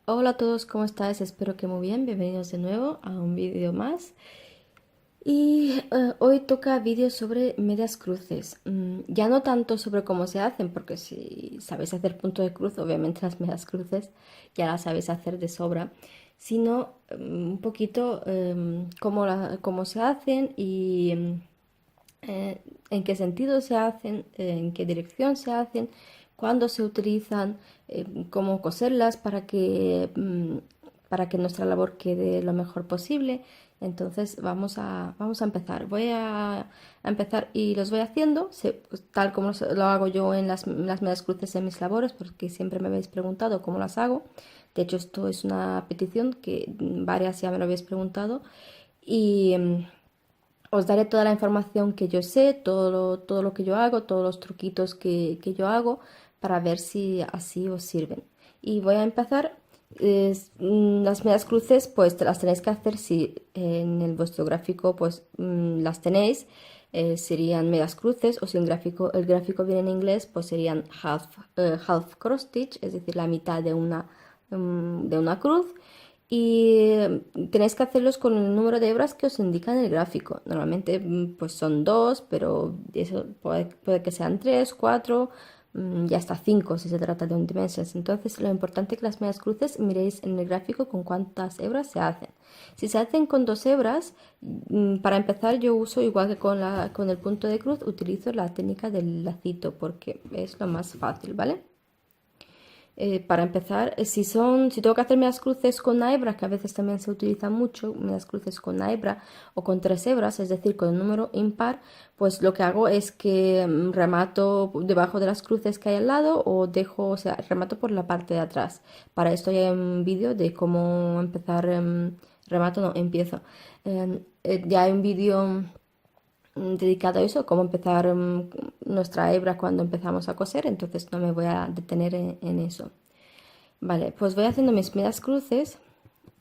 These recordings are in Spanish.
Hola a todos, ¿cómo estáis? Espero que muy bien. Bienvenidos de nuevo a un vídeo más. Y hoy toca vídeo sobre medias cruces. Ya no tanto sobre cómo se hacen, porque si sabéis hacer punto de cruz, obviamente las medias cruces ya las sabéis hacer de sobra, sino un poquito cómo se hacen y en qué sentido se hacen, en qué dirección se hacen, cuándo se utilizan, cómo coserlas para que nuestra labor quede lo mejor posible. Entonces vamos a empezar. A empezar y los voy haciendo pues, tal como lo hago yo en las medias cruces en mis labores, porque siempre me habéis preguntado cómo las hago. De hecho, esto es una petición que varias ya me lo habéis preguntado. Y os daré toda la información que yo sé, todo lo que yo hago, todos los truquitos que yo hago para ver si así os sirven. Y voy a empezar. Las medias cruces pues las tenéis que hacer si en vuestro gráfico pues las tenéis. Serían medias cruces, o si el gráfico viene en inglés pues serían half cross stitch, es decir, la mitad de una cruz, y tenéis que hacerlos con el número de hebras que os indica en el gráfico. Normalmente pues son dos, pero eso puede que sean tres, cuatro, y hasta cinco si se trata de un dimensions. Entonces lo importante es que las medias cruces miréis en el gráfico con cuántas hebras se hacen. Si se hacen con dos hebras, para empezar yo uso, igual que con el punto de cruz, utilizo la técnica del lacito porque es lo más fácil, ¿vale? Para empezar, si tengo que hacer medias cruces con una hebra, que a veces también se utiliza mucho, medias cruces con una hebra o con tres hebras, es decir, con el número impar, pues lo que hago es que remato debajo de las cruces que hay al lado, o dejo, o sea, remato por la parte de atrás. Para esto ya hay un vídeo de cómo empezar, remato, no, empiezo. Ya hay un vídeo dedicado a eso, cómo empezar nuestra hebra cuando empezamos a coser, entonces no me voy a detener en eso. Vale, pues voy haciendo mis medias cruces,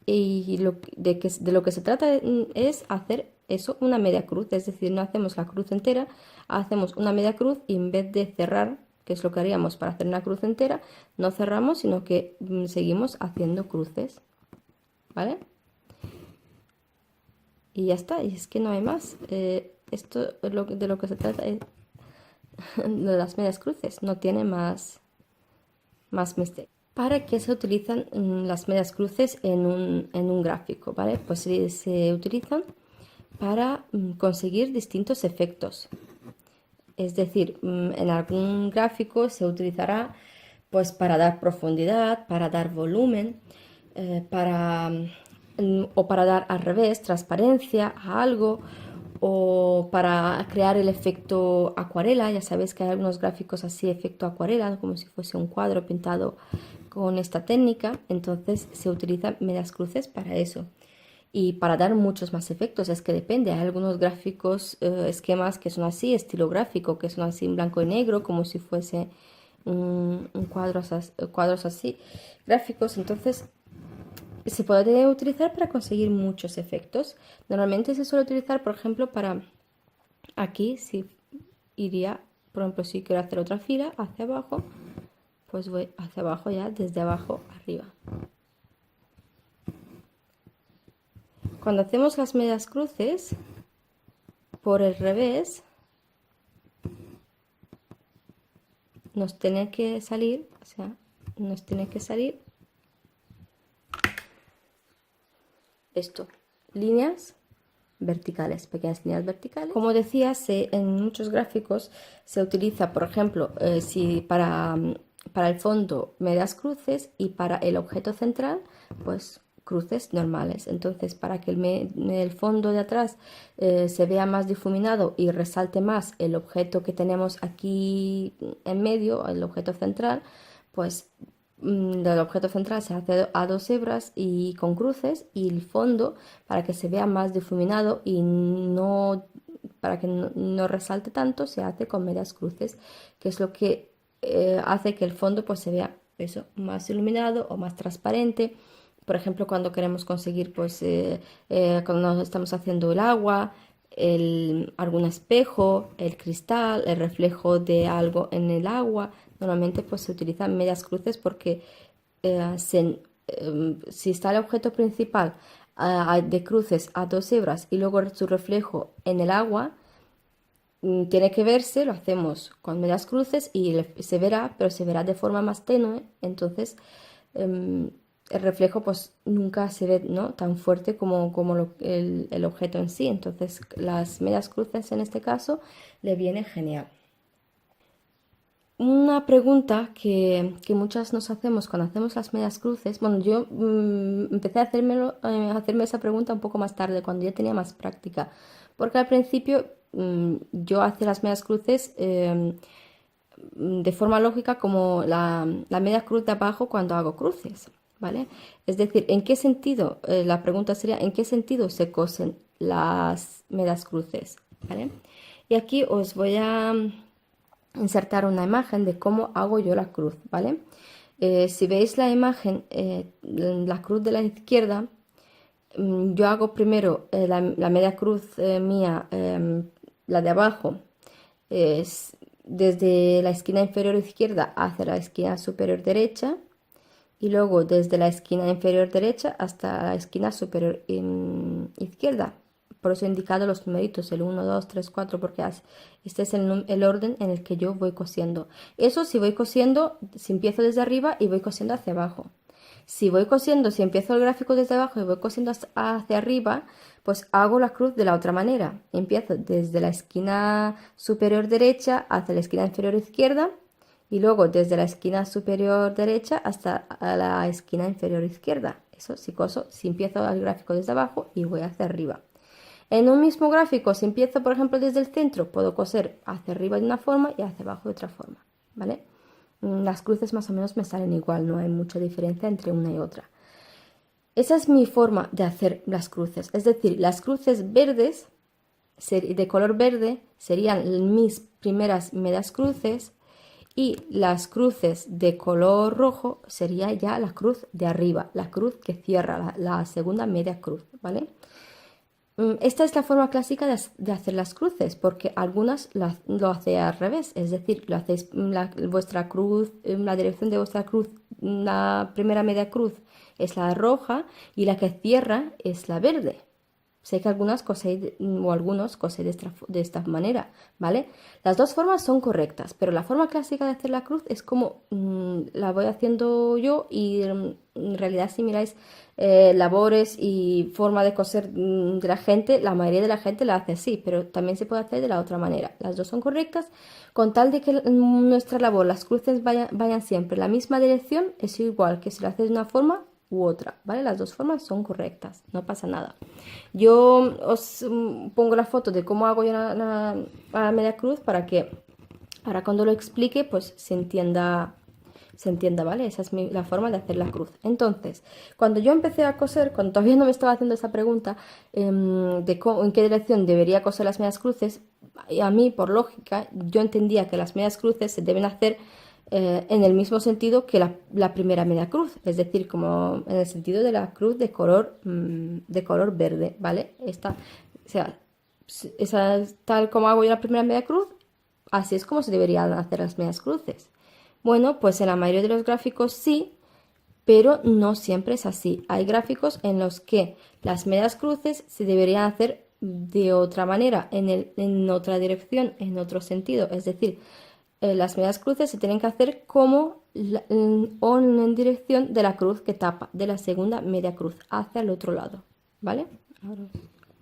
y de lo que se trata es hacer eso, una media cruz, es decir, no hacemos la cruz entera, hacemos una media cruz, y en vez de cerrar, que es lo que haríamos para hacer una cruz entera, no cerramos, sino que seguimos haciendo cruces, ¿vale? Y ya está, y es que no hay más. Esto es de lo que se trata es de las medias cruces, no tiene más misterio. ¿Para qué se utilizan las medias cruces en un gráfico? ¿Vale? Pues se utilizan para conseguir distintos efectos. Es decir, en algún gráfico se utilizará pues para dar profundidad, para dar volumen, o para dar al revés transparencia a algo, o para crear el efecto acuarela. Ya sabéis que hay algunos gráficos así, efecto acuarela, como si fuese un cuadro pintado con esta técnica. Entonces se utilizan medias cruces para eso y para dar muchos más efectos. Es que depende, hay algunos gráficos, esquemas que son así, estilo gráfico, que son así en blanco y negro, como si fuese un cuadros así, gráficos. Entonces se puede utilizar para conseguir muchos efectos. Normalmente se suele utilizar, por ejemplo, para aquí, si iría, por ejemplo, si quiero hacer otra fila hacia abajo, pues voy hacia abajo ya, desde abajo arriba. Cuando hacemos las medias cruces por el revés, nos tiene que salir, o sea, nos tiene que salir esto, líneas verticales, pequeñas líneas verticales. Como decía, en muchos gráficos se utiliza, por ejemplo, si para el fondo medias cruces, y para el objeto central, pues cruces normales. Entonces, para que el fondo de atrás se vea más difuminado y resalte más el objeto que tenemos aquí en medio, el objeto central, pues del objeto central se hace a dos hebras y con cruces, y el fondo, para que se vea más difuminado y no, para que no resalte tanto, se hace con medias cruces, que es lo que hace que el fondo pues se vea eso, más iluminado o más transparente. Por ejemplo, cuando queremos conseguir, pues, cuando estamos haciendo el agua, algún espejo, el cristal, el reflejo de algo en el agua, normalmente pues se utilizan medias cruces porque si está el objeto principal de cruces a 2 hebras y luego su reflejo en el agua, tiene que verse, lo hacemos con medias cruces y se verá, pero se verá de forma más tenue, entonces el reflejo pues nunca se ve, ¿no?, tan fuerte como el objeto en sí. Entonces las medias cruces en este caso le viene genial. Una pregunta que muchas nos hacemos cuando hacemos las medias cruces, bueno, yo empecé a hacerme esa pregunta un poco más tarde, cuando ya tenía más práctica, porque al principio yo hacía las medias cruces de forma lógica como la media cruz de abajo cuando hago cruces, ¿vale? Es decir, ¿en qué sentido? La pregunta sería, ¿en qué sentido se cosen las medias cruces? ¿Vale? Y aquí os voy a insertar una imagen de cómo hago yo la cruz, ¿vale? Si veis la imagen, la cruz de la izquierda, yo hago primero la media cruz mía, la de abajo, es desde la esquina inferior izquierda hacia la esquina superior derecha y luego desde la esquina inferior derecha hasta la esquina superior izquierda. Por eso he indicado los numeritos, el 1, 2, 3, 4, porque este es el orden en el que yo voy cosiendo. Eso si voy cosiendo, si empiezo desde arriba y voy cosiendo hacia abajo. Si voy cosiendo, si empiezo el gráfico desde abajo y voy cosiendo hacia arriba, pues hago la cruz de la otra manera. Empiezo desde la esquina superior derecha hacia la esquina inferior izquierda y luego desde la esquina superior derecha hasta la esquina inferior izquierda. Eso si coso, si empiezo el gráfico desde abajo y voy hacia arriba. En un mismo gráfico, si empiezo por ejemplo desde el centro, puedo coser hacia arriba de una forma y hacia abajo de otra forma, ¿vale? Las cruces más o menos me salen igual, no hay mucha diferencia entre una y otra. Esa es mi forma de hacer las cruces, es decir, las cruces verdes, de color verde, serían mis primeras medias cruces y las cruces de color rojo sería ya la cruz de arriba, la cruz que cierra la segunda media cruz, ¿vale? Esta es la forma clásica de hacer las cruces, porque algunas lo hacen al revés, es decir, lo hacéis vuestra cruz, la dirección de vuestra cruz, la primera media cruz es la roja y la que cierra es la verde. Sé que algunas coséis o algunos coséis de esta manera, ¿vale? Las dos formas son correctas, pero la forma clásica de hacer la cruz es como la voy haciendo yo y en realidad si miráis labores y forma de coser de la gente, la mayoría de la gente la hace así, pero también se puede hacer de la otra manera. Las dos son correctas, con tal de que nuestra labor, las cruces vayan siempre en la misma dirección, es igual que si lo haces de una forma u otra, ¿vale? Las dos formas son correctas, no pasa nada. Yo os pongo la foto de cómo hago yo la media cruz para cuando lo explique pues se entienda, ¿vale? Esa es la forma de hacer la cruz. Entonces, cuando yo empecé a coser, cuando todavía no me estaba haciendo esa pregunta en qué dirección debería coser las medias cruces, a mí por lógica yo entendía que las medias cruces se deben hacer en el mismo sentido que la primera media cruz, es decir, como en el sentido de la cruz de color verde, ¿vale? O sea, tal como hago yo la primera media cruz, así es como se deberían hacer las medias cruces. Bueno, pues en la mayoría de los gráficos sí, pero no siempre es así. Hay gráficos en los que las medias cruces se deberían hacer de otra manera, en otra dirección, en otro sentido, es decir, las medias cruces se tienen que hacer como o en dirección de la cruz que tapa, de la segunda media cruz, hacia el otro lado, ¿vale? Ahora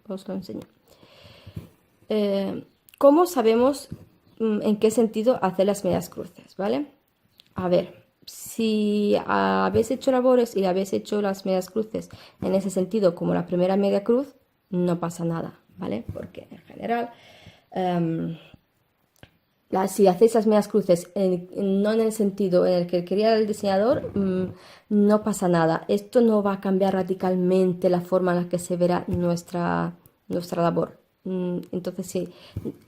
os lo enseño. ¿Cómo sabemos en qué sentido hacer las medias cruces, ¿vale? A ver, si habéis hecho labores y habéis hecho las medias cruces en ese sentido como la primera media cruz, no pasa nada, ¿vale? Porque en general... si hacéis las medias cruces no en el sentido en el que quería el diseñador, no pasa nada. Esto no va a cambiar radicalmente la forma en la que se verá nuestra labor. Entonces, sí,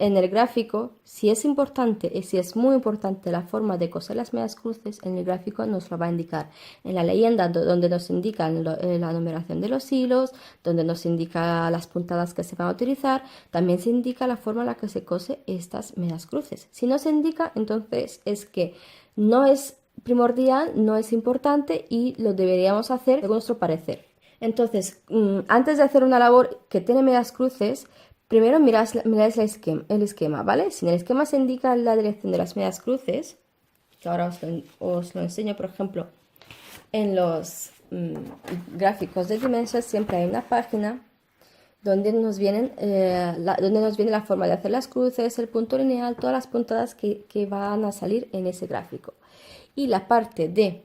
en el gráfico, si es importante y si es muy importante la forma de coser las medias cruces, en el gráfico nos lo va a indicar. En la leyenda, donde nos indica la numeración de los hilos, donde nos indica las puntadas que se van a utilizar, también se indica la forma en la que se cose estas medias cruces. Si no se indica, entonces es que no es primordial, no es importante y lo deberíamos hacer según nuestro parecer. Entonces, antes de hacer una labor que tiene medias cruces, primero miráis el esquema, ¿vale? Si en el esquema se indica la dirección de las medias cruces, que ahora os lo enseño, por ejemplo, en los gráficos de Dimensions siempre hay una página donde nos viene la forma de hacer las cruces, el punto lineal, todas las puntadas que van a salir en ese gráfico. Y la parte de,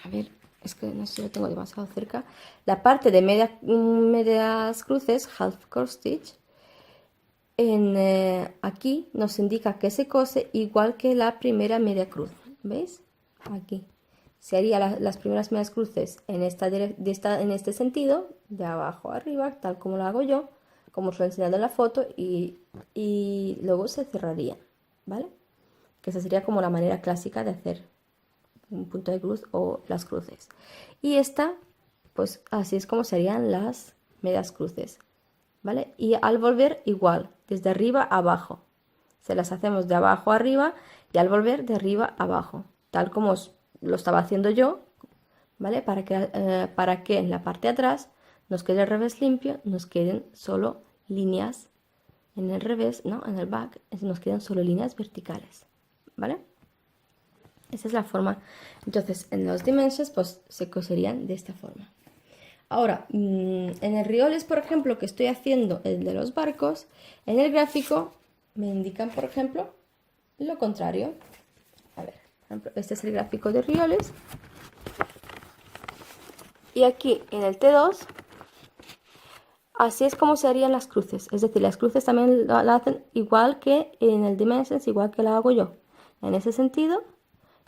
a ver, es que no sé si lo tengo demasiado cerca, la parte de medias cruces, half cross stitch, aquí nos indica que se cose igual que la primera media cruz, ¿veis? Aquí se haría las primeras medias cruces en este sentido, de abajo a arriba, tal como lo hago yo, como os lo he enseñado en la foto, y luego se cerraría, ¿vale? Que esa sería como la manera clásica de hacer un punto de cruz o las cruces. Y esta, pues así es como serían las medias cruces, ¿vale? Y al volver igual, desde arriba a abajo. Se las hacemos de abajo a arriba y al volver de arriba a abajo, tal como lo estaba haciendo yo, ¿vale? Para que en la parte de atrás nos quede el revés limpio, nos queden solo líneas en el revés, ¿no? En el back nos quedan solo líneas verticales, ¿vale? Esa es la forma. Entonces, en los dimensions, pues se coserían de esta forma. Ahora, en el rioles, por ejemplo, que estoy haciendo el de los barcos, en el gráfico me indican, por ejemplo, lo contrario. A ver, por ejemplo, este es el gráfico de rioles. Y aquí en el T2, así es como se harían las cruces. Es decir, las cruces también la hacen igual que en el Dimensions, igual que la hago yo. En ese sentido,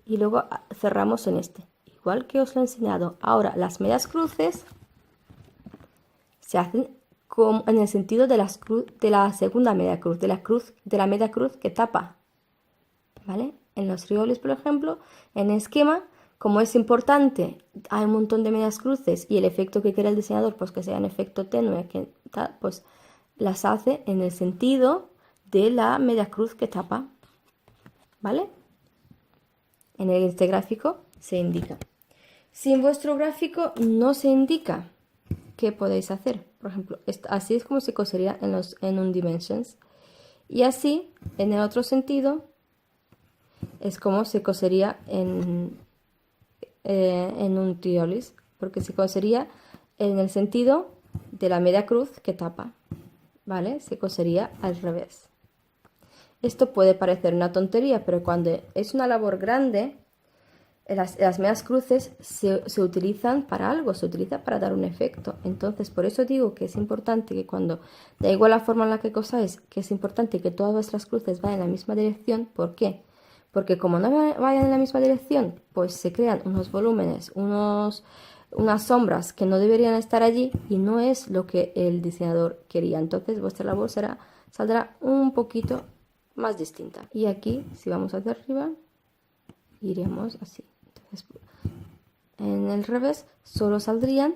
y luego cerramos en este. Igual que os lo he enseñado. Ahora, las medias cruces se hacen como en el sentido de la segunda media cruz, de la media cruz que tapa, ¿vale? En los rioles, por ejemplo, en el esquema, como es importante, hay un montón de medias cruces y el efecto que quiere el diseñador, pues que sea un efecto tenue, que tal, pues las hace en el sentido de la media cruz que tapa, ¿vale? En este gráfico se indica. Si en vuestro gráfico no se indica, ¿qué podéis hacer? Por ejemplo, así es como se cosería en un Dimensions. Y así, en el otro sentido, es como se cosería en un triolis, porque se cosería en el sentido de la media cruz que tapa, ¿vale? Se cosería al revés. Esto puede parecer una tontería, pero cuando es una labor grande, las medias cruces se utilizan para algo, se utiliza para dar un efecto. Entonces, por eso digo que es importante que cuando, da igual la forma en la que cosáis, que es importante que todas vuestras cruces vayan en la misma dirección. ¿Por qué? Porque como no vayan en la misma dirección, pues se crean unos volúmenes, unas sombras que no deberían estar allí y no es lo que el diseñador quería. Entonces, vuestra labor saldrá un poquito más distinta. Y aquí, si vamos hacia arriba, iremos así. Entonces, en el revés solo saldrían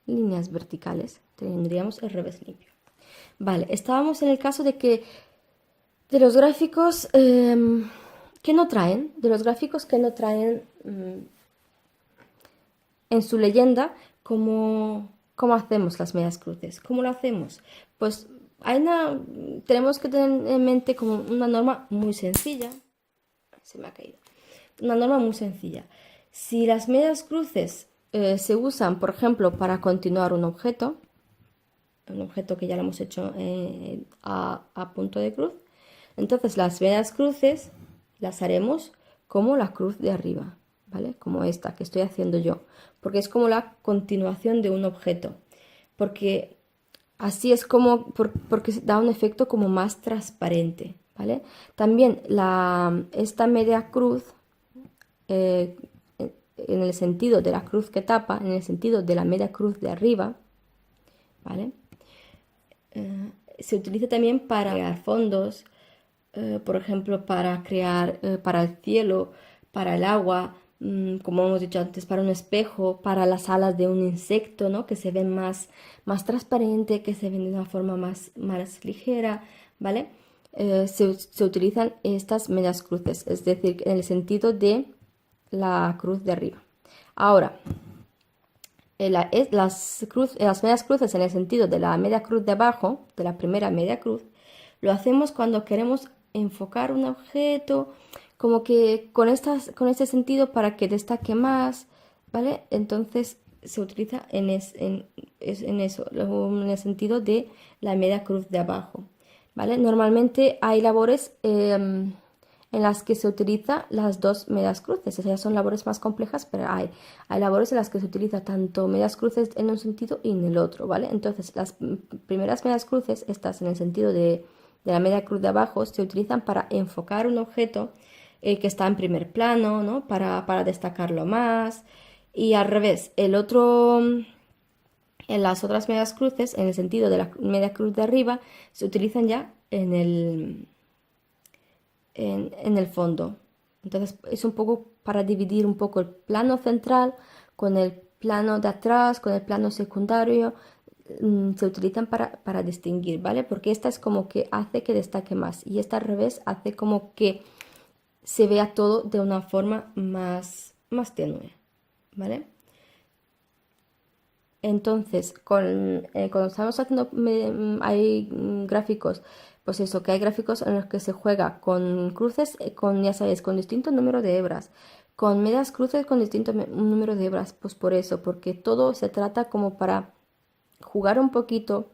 líneas verticales, tendríamos el revés limpio. Vale, estábamos en el caso de los gráficos que no traen, en su leyenda cómo hacemos las medias cruces. ¿Cómo lo hacemos? Pues tenemos que tener en mente como una norma muy sencilla. Se me ha caído. Una norma muy sencilla. Si las medias cruces se usan, por ejemplo, para continuar un objeto que ya lo hemos hecho a punto de cruz, entonces las medias cruces las haremos como la cruz de arriba, ¿vale? Como esta que estoy haciendo yo, porque es como la continuación de un objeto, porque así es porque da un efecto como más transparente, ¿vale? También esta media cruz, en el sentido de la cruz que tapa, en el sentido de la media cruz de arriba, ¿vale? Se utiliza también para crear fondos, por ejemplo, para crear para el cielo, para el agua, como hemos dicho antes, para un espejo, para las alas de un insecto, ¿no? Que se ven más transparente, que se ven de una forma más ligera, ¿vale? Se utilizan estas medias cruces, es decir, en el sentido de la cruz de arriba. Ahora, las medias cruces en el sentido de la media cruz de abajo, de la primera media cruz, lo hacemos cuando queremos enfocar un objeto, como que con este sentido para que destaque más, ¿vale? Entonces se utiliza en eso, en el sentido de la media cruz de abajo, ¿vale? Normalmente hay labores en las que se utiliza las dos medias cruces. Esas son labores más complejas, pero hay labores en las que se utiliza tanto medias cruces en un sentido y en el otro, ¿vale? Entonces, las primeras medias cruces, estas en el sentido de la media cruz de abajo, se utilizan para enfocar un objeto que está en primer plano, ¿no? Para destacarlo más. Y al revés, en las otras medias cruces, en el sentido de la media cruz de arriba, se utilizan ya en el fondo. Entonces es un poco para dividir un poco el plano central con el plano de atrás, con el plano secundario, se utilizan para distinguir, ¿vale? Porque esta es como que hace que destaque más y esta al revés hace como que se vea todo de una forma más tenue, ¿vale? Entonces, cuando estamos haciendo, hay gráficos, pues eso, que hay gráficos en los que se juega con cruces, ya sabéis, con distinto número de hebras, con medias cruces con distinto número de hebras, pues por eso, porque todo se trata como para jugar un poquito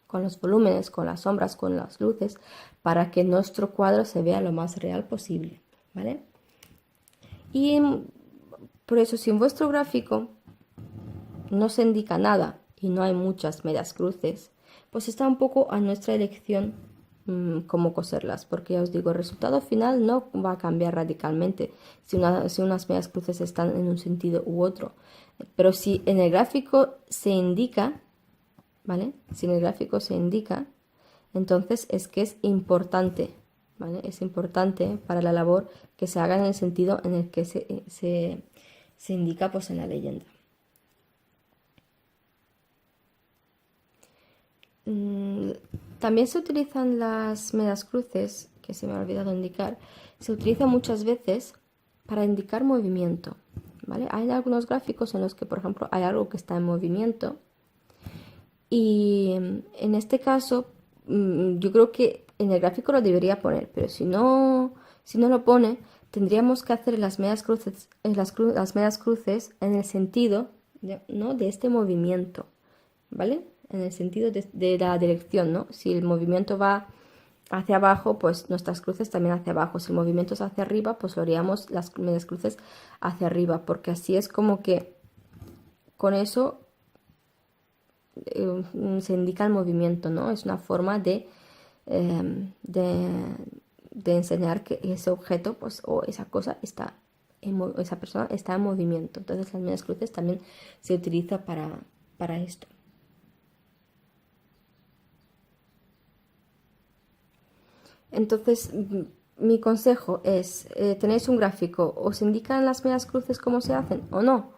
con los volúmenes, con las sombras, con las luces, para que nuestro cuadro se vea lo más real posible, ¿vale? Y por eso, si en vuestro gráfico no se indica nada y no hay muchas medias cruces, pues está un poco a nuestra elección cómo coserlas, porque ya os digo, el resultado final no va a cambiar radicalmente si unas medias cruces están en un sentido u otro. Pero si en el gráfico se indica, ¿vale? Si en el gráfico se indica, entonces es que es importante, ¿vale? Es importante para la labor que se haga en el sentido en el que se indica pues en la leyenda. También se utilizan las medias cruces, que se me ha olvidado indicar, se utiliza muchas veces para indicar movimiento, ¿vale? Hay algunos gráficos en los que, por ejemplo, hay algo que está en movimiento y en este caso yo creo que en el gráfico lo debería poner, pero si no lo pone, tendríamos que hacer las medias cruces, las medias cruces en el sentido, ¿no? de este movimiento, ¿vale? En el sentido de la dirección, ¿no? Si el movimiento va hacia abajo, pues nuestras cruces también hacia abajo. Si el movimiento es hacia arriba, pues lo haríamos las medias cruces hacia arriba, porque así es como que con eso se indica el movimiento, ¿no? Es una forma de enseñar que ese objeto, pues, o esa cosa esa persona está en movimiento. Entonces las medias cruces también se utiliza para esto. Entonces, mi consejo es, tenéis un gráfico, ¿os indican las medias cruces cómo se hacen o no?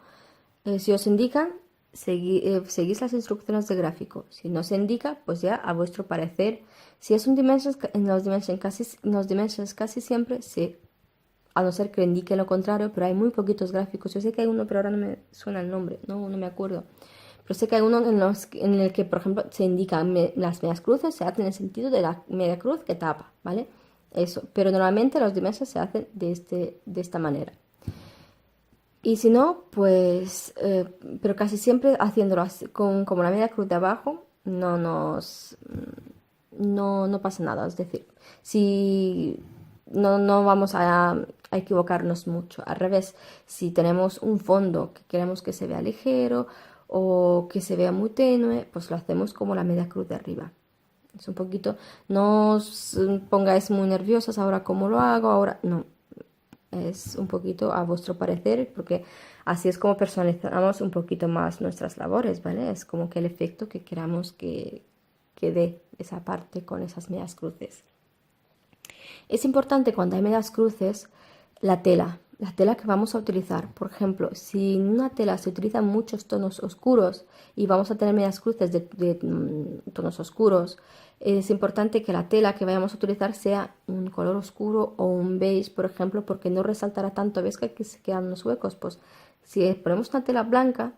Si os indican, seguís las instrucciones de gráfico. Si no se indica, pues ya a vuestro parecer. Si es un dimensions, en los dimensions casi siempre, a no ser que indique lo contrario, pero hay muy poquitos gráficos. Yo sé que hay uno, pero ahora no me suena el nombre, no me acuerdo. Pero sé que hay uno en el que, por ejemplo, se indican las medias cruces, se hacen en el sentido de la media cruz que tapa, ¿vale? Eso, pero normalmente los dimensions se hacen de esta manera. Y si no, pues, pero casi siempre haciéndolo así, como la media cruz de abajo, no pasa nada. Es decir, si no vamos a equivocarnos mucho. Al revés, si tenemos un fondo que queremos que se vea ligero o que se vea muy tenue, pues lo hacemos como la media cruz de arriba. Es un poquito, no os pongáis muy nerviosas ahora cómo lo hago, ahora no. Es un poquito a vuestro parecer, porque así es como personalizamos un poquito más nuestras labores, ¿vale? Es como que el efecto que queramos que dé esa parte con esas medias cruces. Es importante cuando hay medias cruces la tela que vamos a utilizar. Por ejemplo, si en una tela se utilizan muchos tonos oscuros y vamos a tener medias cruces de tonos oscuros, Es importante que la tela que vayamos a utilizar sea un color oscuro o un beige, por ejemplo, porque no resaltará tanto. ¿Ves que aquí se quedan los huecos? Pues si ponemos una tela blanca,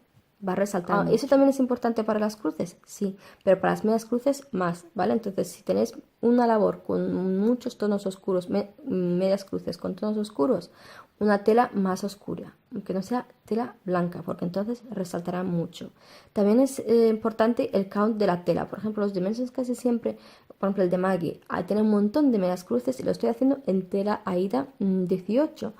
va a resaltar. ¿Eso también es importante para las cruces? Sí, pero para las medias cruces más, ¿vale? Entonces, si tenéis una labor con muchos tonos oscuros, medias cruces con tonos oscuros, una tela más oscura, aunque no sea tela blanca, porque entonces resaltará mucho. También es importante el count de la tela. Por ejemplo, los dimensions casi siempre, por ejemplo el de Maggie, tiene un montón de medias cruces y lo estoy haciendo en tela Aida 18.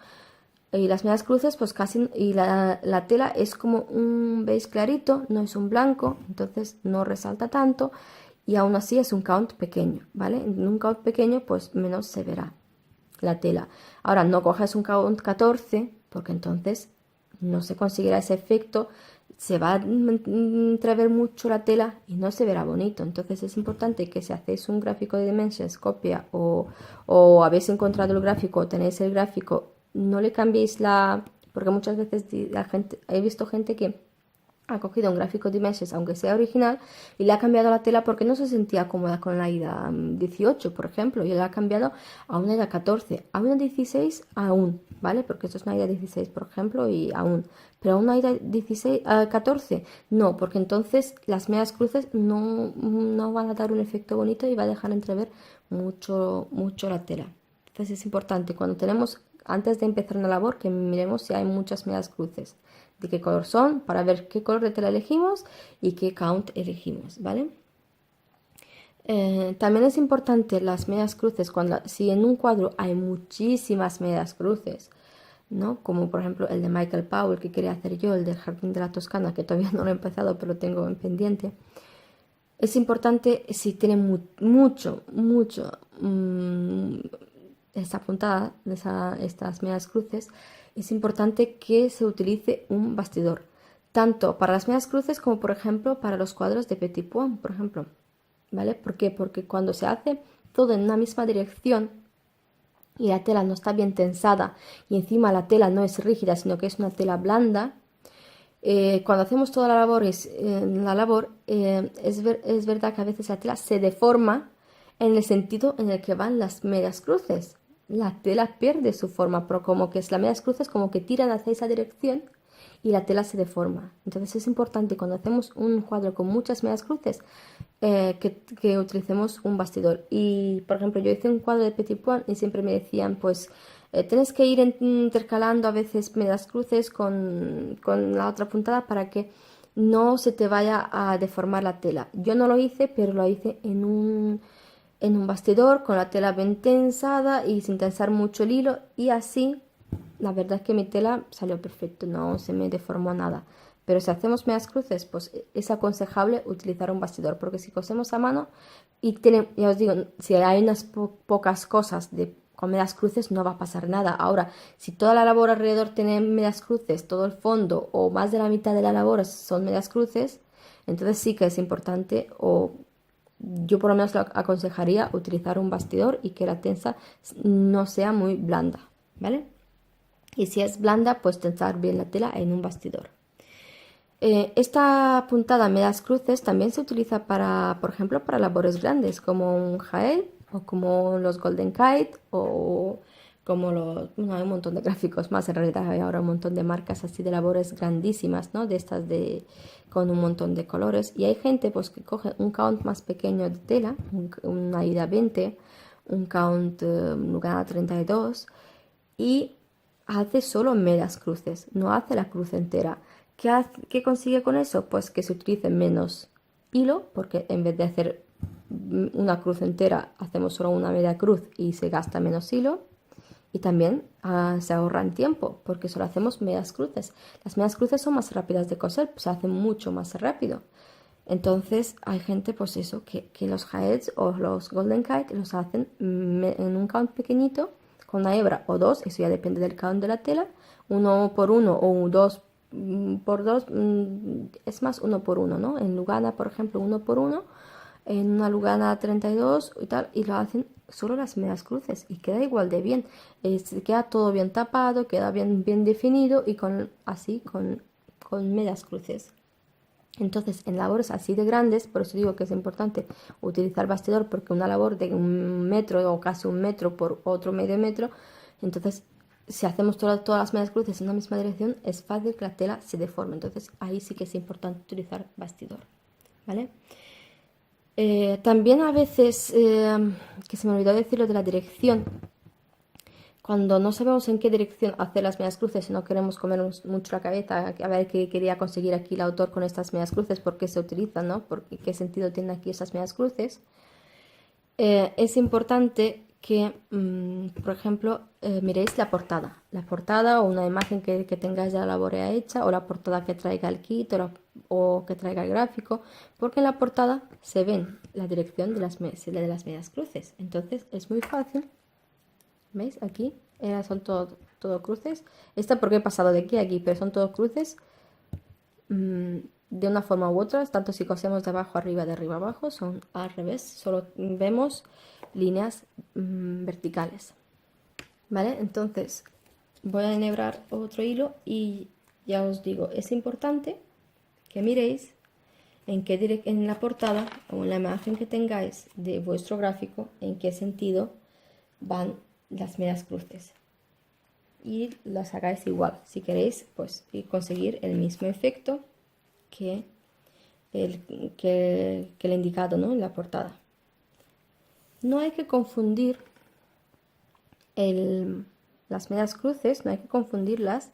Y las medias cruces, pues casi, y la tela es como un beige clarito, no es un blanco, entonces no resalta tanto y aún así es un count pequeño, ¿vale? En un count pequeño, pues menos se verá la tela. Ahora, no coges un count 14, porque entonces no se conseguirá ese efecto, se va a entrever mucho la tela y no se verá bonito. Entonces es importante que si hacéis un gráfico de Dimensions, copia o habéis encontrado el gráfico o tenéis el gráfico, no le cambiéis porque muchas veces he visto gente que ha cogido un gráfico Dimensions, aunque sea original, y le ha cambiado la tela porque no se sentía cómoda con la AIDA 18, por ejemplo, y le ha cambiado a una AIDA 14, a una 16 aún, ¿vale? Porque esto es una AIDA 16, por ejemplo, y aún. Pero a una AIDA 16, 14, no, porque entonces las medias cruces no van a dar un efecto bonito y va a dejar entrever mucho la tela. Entonces es importante cuando tenemos, antes de empezar una labor, que miremos si hay muchas medias cruces, de qué color son, para ver qué color de tela elegimos y qué count elegimos, ¿vale? También es importante las medias cruces, si en un cuadro hay muchísimas medias cruces, ¿no? Como por ejemplo el de Michael Powell que quería hacer yo, el del Jardín de la Toscana, que todavía no lo he empezado, pero lo tengo en pendiente. Es importante si tiene mucho, esta puntada, estas medias cruces, es importante que se utilice un bastidor, tanto para las medias cruces como por ejemplo para los cuadros de Petit Point, por ejemplo, ¿vale? ¿Por qué? Porque cuando se hace todo en una misma dirección y la tela no está bien tensada y encima la tela no es rígida, sino que es una tela blanda, cuando hacemos toda la labor, es verdad que a veces la tela se deforma en el sentido en el que van las medias cruces. La tela pierde su forma, pero como que es las medias cruces como que tiran hacia esa dirección y la tela se deforma. Entonces es importante cuando hacemos un cuadro con muchas medias cruces que utilicemos un bastidor. Y por ejemplo yo hice un cuadro de Petit Point y siempre me decían pues tienes que ir intercalando a veces medias cruces con la otra puntada para que no se te vaya a deformar la tela. Yo no lo hice, pero lo hice en un bastidor con la tela bien tensada y sin tensar mucho el hilo y así la verdad es que mi tela salió perfecto, no se me deformó nada. Pero si hacemos medias cruces, pues es aconsejable utilizar un bastidor, porque si cosemos a mano ya os digo, si hay unas pocas cosas con medias cruces no va a pasar nada. Ahora, si toda la labor alrededor tiene medias cruces, todo el fondo o más de la mitad de la labor son medias cruces, entonces sí que es importante o yo por lo menos lo aconsejaría utilizar un bastidor y que la tensa no sea muy blanda, ¿vale? Y si es blanda, pues tensar bien la tela en un bastidor. Esta puntada medias cruces también se utiliza por ejemplo, para labores grandes como un jael o como los Golden Kite o como hay un montón de gráficos más, en realidad hay ahora un montón de marcas así de labores grandísimas, ¿no? De estas con un montón de colores y hay gente pues que coge un count más pequeño de tela, una ida 20, un count Lugana 32 y hace solo medias cruces, no hace la cruz entera. ¿Qué consigue con eso? Pues que se utilice menos hilo, porque en vez de hacer una cruz entera, hacemos solo una media cruz y se gasta menos hilo. Y también se ahorra en tiempo, porque solo hacemos medias cruces. Las medias cruces son más rápidas de coser, se hacen mucho más rápido. Entonces hay gente, pues eso, que los jaets o los golden kite los hacen en un count pequeñito, con una hebra o dos, eso ya depende del count de la tela, uno por uno o dos por dos, es más uno por uno, ¿no? En Lugana, por ejemplo, uno por uno, en una Lugana 32 y tal, y lo hacen solo las medias cruces y queda igual de bien, queda todo bien tapado, queda bien definido y con medias cruces. Entonces, en labores así de grandes, por eso digo que es importante utilizar bastidor, porque una labor de 1 metro o casi 1 metro por otro medio metro, entonces si hacemos todas las medias cruces en una misma dirección, es fácil que la tela se deforme. Entonces ahí sí que es importante utilizar bastidor, ¿vale? También a veces, que se me olvidó decirlo de la dirección, cuando no sabemos en qué dirección hacer las medias cruces y no queremos comernos mucho la cabeza, a ver qué quería conseguir aquí el autor con estas medias cruces, por qué se utilizan, ¿no? ¿Qué sentido tienen aquí estas medias cruces? Es importante que, por ejemplo, miréis la portada o una imagen que tengáis ya la labor hecha, o la portada que traiga el kit o que traiga el gráfico, porque en la portada se ven la dirección de las medias cruces. Entonces es muy fácil. ¿Veis? Aquí son todo cruces. Esta porque he pasado de aquí a aquí, pero son todos cruces de una forma u otra. Tanto si cosemos de abajo arriba, de arriba abajo, son al revés. Solo vemos líneas verticales. ¿Vale? Entonces voy a enhebrar otro hilo y ya os digo, es importante que miréis en la portada o en la imagen que tengáis de vuestro gráfico, en qué sentido van las medias cruces y las hagáis igual si queréis, pues, y conseguir el mismo efecto que el indicado, ¿no? En la portada. No hay que confundir las medias cruces, no hay que confundirlas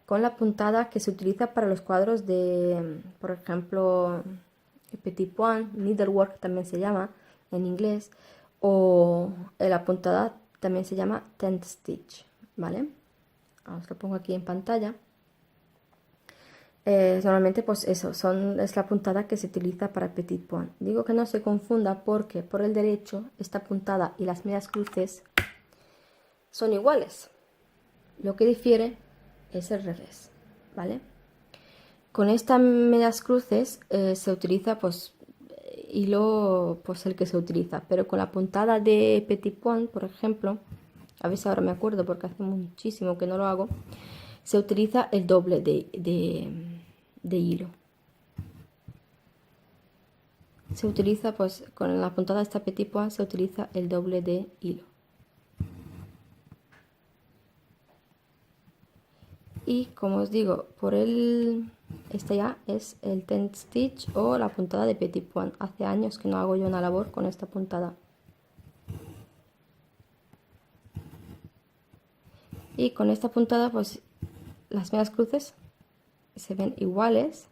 con la puntada que se utiliza para los cuadros de, por ejemplo, petit point, needlework también se llama en inglés, o la puntada también se llama tent stitch, ¿vale? Os lo pongo aquí en pantalla. Normalmente pues eso, es la puntada que se utiliza para petit point. Digo que no se confunda porque por el derecho esta puntada y las medias cruces son iguales. Lo que difiere es el revés, ¿vale? Con estas medias cruces se utiliza pues hilo, pues el que se utiliza, pero con la puntada de petit point, por ejemplo, a veces ahora me acuerdo porque hace muchísimo que no lo hago, se utiliza el doble de hilo. Se utiliza, pues, con la puntada de esta petit point se utiliza el doble de hilo. Y como os digo, esta ya es el tent stitch o la puntada de petit point. Hace años que no hago yo una labor con esta puntada. Y con esta puntada, pues, las medias cruces se ven iguales,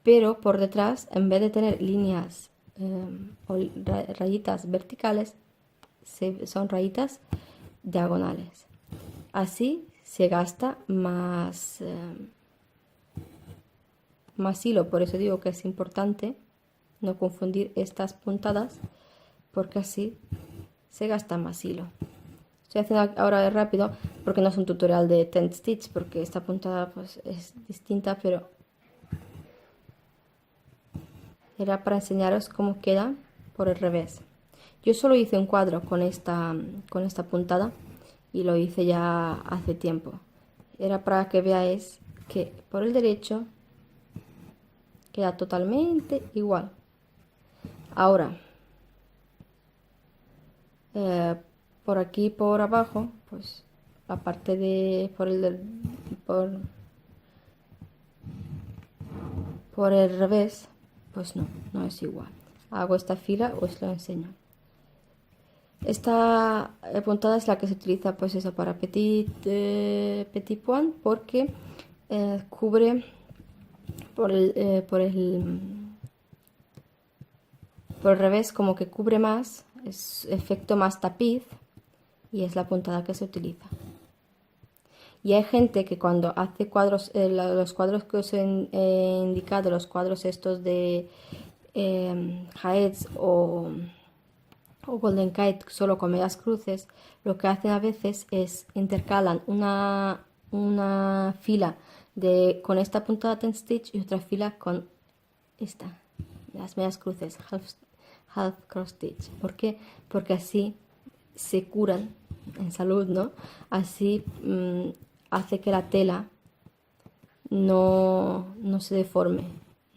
pero por detrás, en vez de tener líneas o rayitas verticales, son rayitas diagonales. Así se gasta más hilo, por eso digo que es importante no confundir estas puntadas, porque así se gasta más hilo. Estoy haciendo ahora de rápido porque no es un tutorial de tent stitch, porque esta puntada pues es distinta, pero era para enseñaros cómo queda por el revés. Yo solo hice un cuadro con esta puntada y lo hice ya hace tiempo. Era para que veáis que por el derecho queda totalmente igual. Ahora, por aquí por abajo, pues la parte de por el revés, pues no es igual. Hago esta fila, os lo enseño. Esta puntada es la que se utiliza, pues eso, para petit point, porque cubre por el revés, como que cubre más, es efecto más tapiz, y es la puntada que se utiliza. Y hay gente que cuando hace cuadros, los cuadros que os he indicado, los cuadros estos de Jaez o Golden Kite solo con medias cruces, lo que hacen a veces es intercalan una fila con esta puntada tent stitch y otra fila con las medias cruces, half cross stitch. ¿Por qué? Porque así se curan en salud, ¿no? Así hace que la tela no se deforme,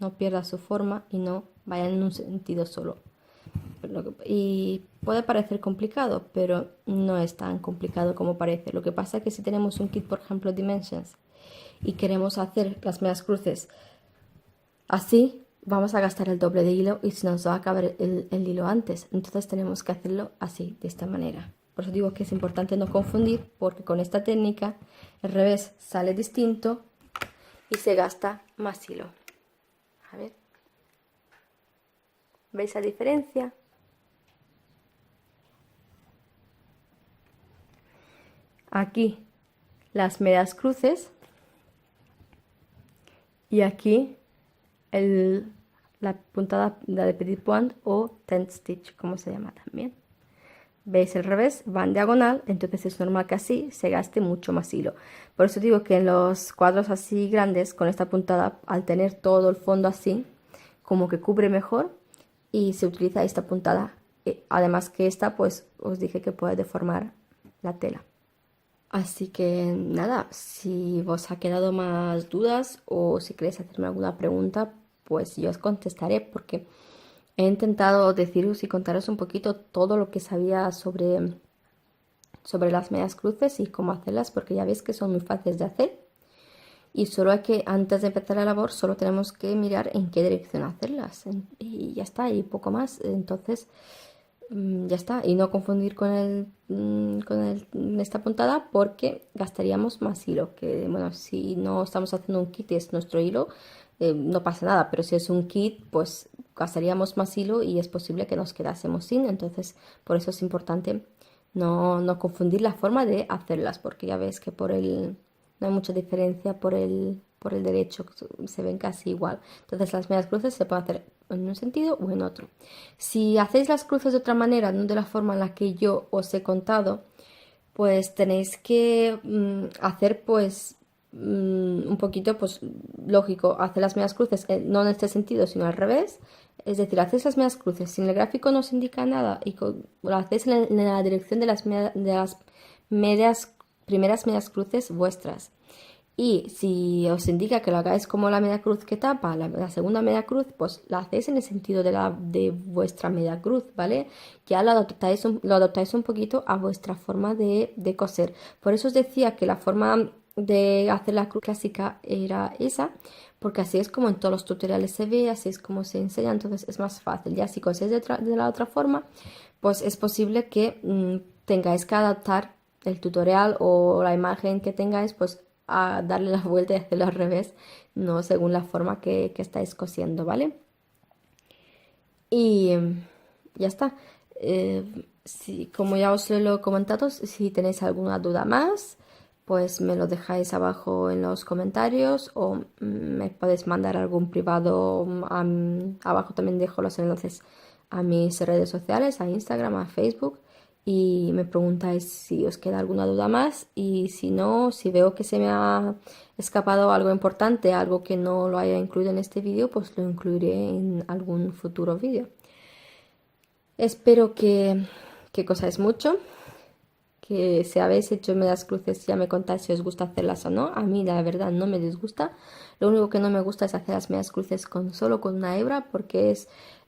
no pierda su forma y no vaya en un sentido solo. Y puede parecer complicado, pero no es tan complicado como parece. Lo que pasa es que si tenemos un kit, por ejemplo, Dimensions, y queremos hacer las medias cruces así, vamos a gastar el doble de hilo y se nos va a acabar el hilo antes. Entonces tenemos que hacerlo así, de esta manera. Por eso digo que es importante no confundir, porque con esta técnica el revés sale distinto y se gasta más hilo. A ver, ¿veis la diferencia? Aquí las medias cruces y aquí la puntada de petit point o tent stitch, como se llama también. ¿Veis el revés? Va en diagonal, entonces es normal que así se gaste mucho más hilo. Por eso digo que en los cuadros así grandes, con esta puntada, al tener todo el fondo así, como que cubre mejor y se utiliza esta puntada. Además que esta, pues os dije que puede deformar la tela. Así que nada, si os ha quedado más dudas o si queréis hacerme alguna pregunta, pues yo os contestaré porque he intentado deciros y contaros un poquito todo lo que sabía sobre las medias cruces y cómo hacerlas, porque ya veis que son muy fáciles de hacer y solo hay que, antes de empezar la labor, solo tenemos que mirar en qué dirección hacerlas y ya está, y poco más. Entonces ya está, y no confundir con esta puntada porque gastaríamos más hilo, que bueno, si no estamos haciendo un kit y es nuestro hilo, no pasa nada, pero si es un kit, pues gastaríamos más hilo y es posible que nos quedásemos sin. Entonces por eso es importante no confundir la forma de hacerlas, porque ya ves que no hay mucha diferencia por el derecho, se ven casi igual. Entonces las medias cruces se pueden hacer en un sentido o en otro. Si hacéis las cruces de otra manera, no de la forma en la que yo os he contado, pues tenéis que hacer pues un poquito, pues lógico, hacer las medias cruces, no en este sentido, sino al revés. Es decir, hacéis las medias cruces, si en el gráfico no os indica nada y lo hacéis en la dirección de las primeras medias cruces vuestras. Y si os indica que lo hagáis como la media cruz que tapa la segunda media cruz, pues la hacéis en el sentido de vuestra media cruz, ¿vale? Ya lo adaptáis un poquito a vuestra forma de coser. Por eso os decía que la forma de hacer la cruz clásica era esa, porque así es como en todos los tutoriales se ve, así es como se enseña, entonces es más fácil. Ya si coséis de la otra forma, pues es posible que tengáis que adaptar el tutorial o la imagen que tengáis, pues a darle la vuelta y hacerlo al revés, no según la forma que estáis cosiendo, ¿vale? Y ya está. Como ya os lo he comentado, si tenéis alguna duda más, pues me lo dejáis abajo en los comentarios o me podéis mandar algún privado. Abajo también dejo los enlaces a mis redes sociales, a Instagram, a Facebook, y me preguntáis si os queda alguna duda más, y si no, si veo que se me ha escapado algo importante, algo que no lo haya incluido en este vídeo, pues lo incluiré en algún futuro vídeo. Espero que cosáis mucho, que si habéis hecho medias cruces ya me contáis si os gusta hacerlas o no. A mí la verdad no me disgusta. Lo único que no me gusta es hacer las medias cruces solo con una hebra, porque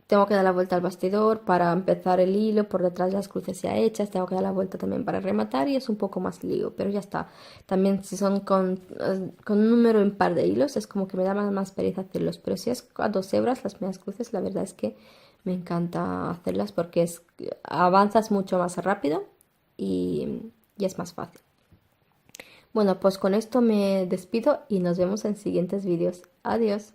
tengo que dar la vuelta al bastidor para empezar el hilo, por detrás las cruces ya hechas, tengo que dar la vuelta también para rematar y es un poco más lío, pero ya está. También si son con un número impar de hilos es como que me da más pereza hacerlos, pero si es a 2 hebras las medias cruces, la verdad es que me encanta hacerlas porque avanzas mucho más rápido y es más fácil. Bueno, pues con esto me despido y nos vemos en siguientes vídeos. Adiós.